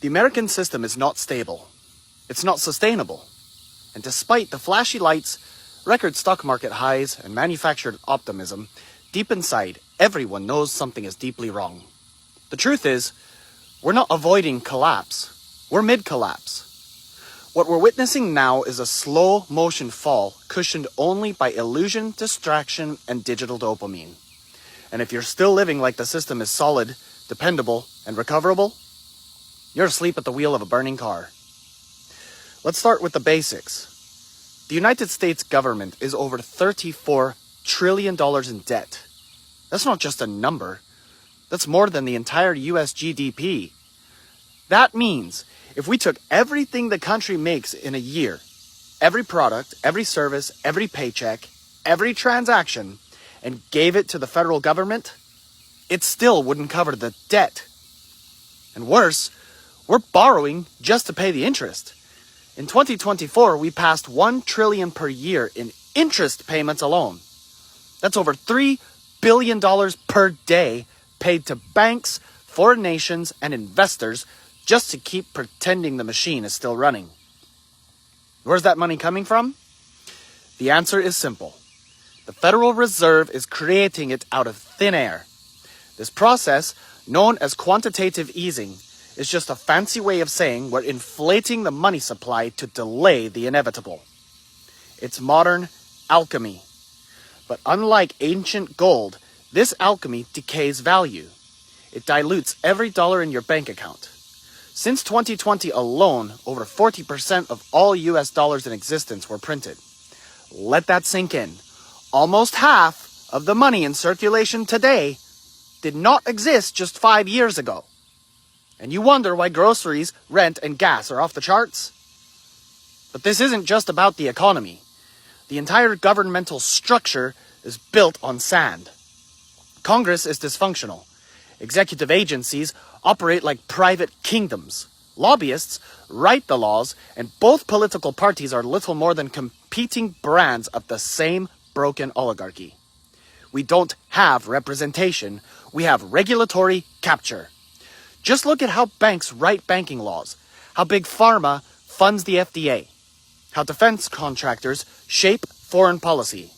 The American system is not stable. It's not sustainable. And despite the flashy lights, record stock market highs, and manufactured optimism, deep inside, everyone knows something is deeply wrong. The truth is, we're not avoiding collapse. We're mid-collapse. What we're witnessing now is a slow motion fall cushioned only by illusion, distraction, and digital dopamine. And if you're still living like the system is solid, dependable, and recoverable, you're asleep at the wheel of a burning car. Let's start with the basics. The United States government is over $34 trillion in debt. That's not just a number. That's more than the entire US GDP. That means if we took everything the country makes in a year, every product, every service, every paycheck, every transaction, and gave it to the federal government, it still wouldn't cover the debt. And worse, we're borrowing just to pay the interest. In 2024, we passed $1 trillion per year in interest payments alone. That's over $3 billion per day paid to banks, foreign nations, and investors just to keep pretending the machine is still running. Where's that money coming from? The answer is simple. The Federal Reserve is creating it out of thin air. This process, known as quantitative easing, is just a fancy way of saying we're inflating the money supply to delay the inevitable. It's modern alchemy. But unlike ancient gold, this alchemy decays value. It dilutes every dollar in your bank account. Since 2020 alone, over 40% of all US dollars in existence were printed. Let that sink in. Almost half of the money in circulation today did not exist just 5 years ago. And you wonder why groceries, rent, and gas are off the charts? But this isn't just about the economy. The entire governmental structure is built on sand. Congress is dysfunctional. Executive agencies operate like private kingdoms. Lobbyists write the laws, and both political parties are little more than competing brands of the same broken oligarchy. We don't have representation. We have regulatory capture. Just look at how banks write banking laws, how Big Pharma funds the FDA, how defense contractors shape foreign policy.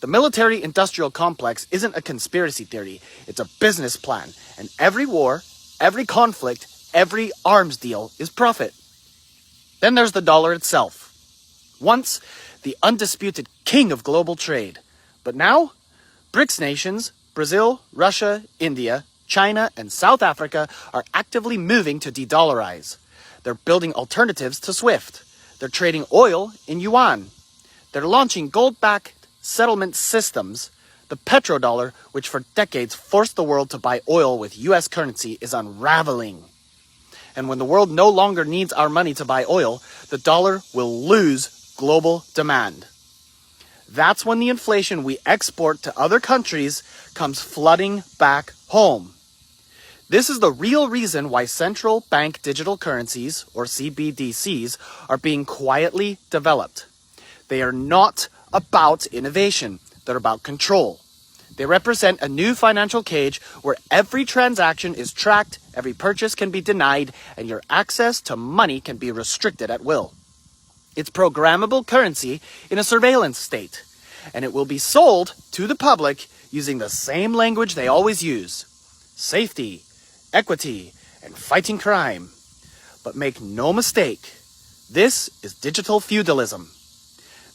The military-industrial complex isn't a conspiracy theory, it's a business plan, and every war, every conflict, every arms deal is profit. Then there's the dollar itself. Once, the undisputed king of global trade. But now, BRICS nations, Brazil, Russia, India, China, and South Africa are actively moving to de-dollarize. They're building alternatives to SWIFT. They're trading oil in yuan. They're launching gold-backed settlement systems. The petrodollar, which for decades forced the world to buy oil with US currency, is unraveling. And when the world no longer needs our money to buy oil, the dollar will lose global demand. That's when the inflation we export to other countries comes flooding back home. This is the real reason why central bank digital currencies, or CBDCs, are being quietly developed. They are not about innovation. They're about control. They represent a new financial cage where every transaction is tracked, every purchase can be denied, and your access to money can be restricted at will. It's programmable currency in a surveillance state, and it will be sold to the public using the same language they always use: safety, equity, and fighting crime. But make no mistake, this is digital feudalism.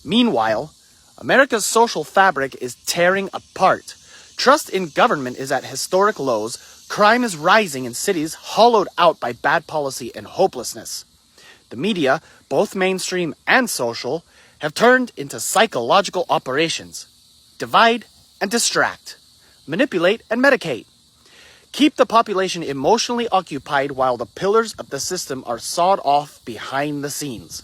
Meanwhile, America's social fabric is tearing apart. Trust in government is at historic lows. Crime is rising in cities hollowed out by bad policy and hopelessness. The media, both mainstream and social, have turned into psychological operations. Divide and distract. Manipulate and medicate. Keep the population emotionally occupied while the pillars of the system are sawed off behind the scenes.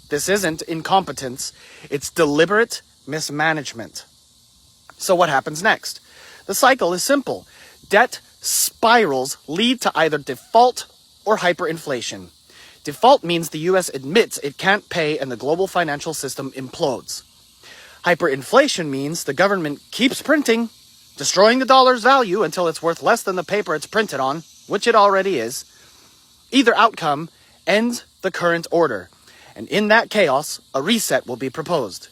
This isn't incompetence, it's deliberate mismanagement. So what happens next? The cycle is simple. Debt spirals lead to either default or hyperinflation. Default means the US admits it can't pay and the global financial system implodes. Hyperinflation means the government keeps printing, destroying the dollar's value until it's worth less than the paper it's printed on, which it already is. Either outcome ends the current order, and in that chaos, a reset will be proposed.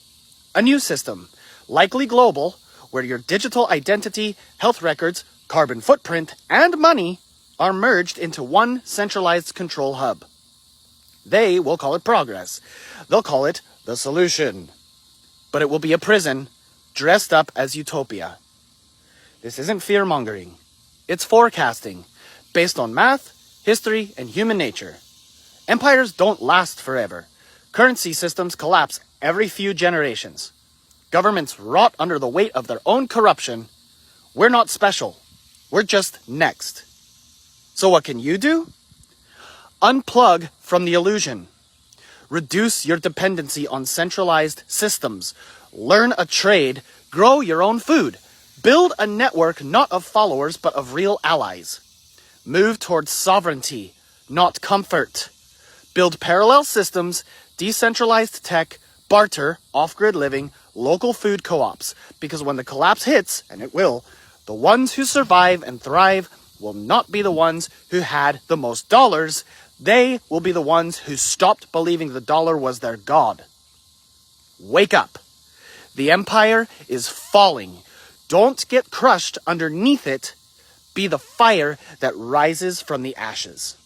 A new system, likely global, where your digital identity, health records, carbon footprint, and money are merged into one centralized control hub. They will call it progress. They'll call it the solution. But it will be a prison dressed up as utopia. This isn't fear-mongering. It's forecasting, based on math, history, and human nature. Empires don't last forever. Currency systems collapse every few generations. Governments rot under the weight of their own corruption. We're not special. We're just next. So what can you do? Unplug from the illusion. Reduce your dependency on centralized systems. Learn a trade. Grow your own food. Build a network not of followers but of real allies. Move towards sovereignty, not comfort. Build parallel systems, decentralized tech, barter, off-grid living, local food co-ops. Because when the collapse hits, and it will, the ones who survive and thrive will not be the ones who had the most dollars. They will be the ones who stopped believing the dollar was their god. Wake up. The empire is falling. Don't get crushed underneath it. Be the fire that rises from the ashes.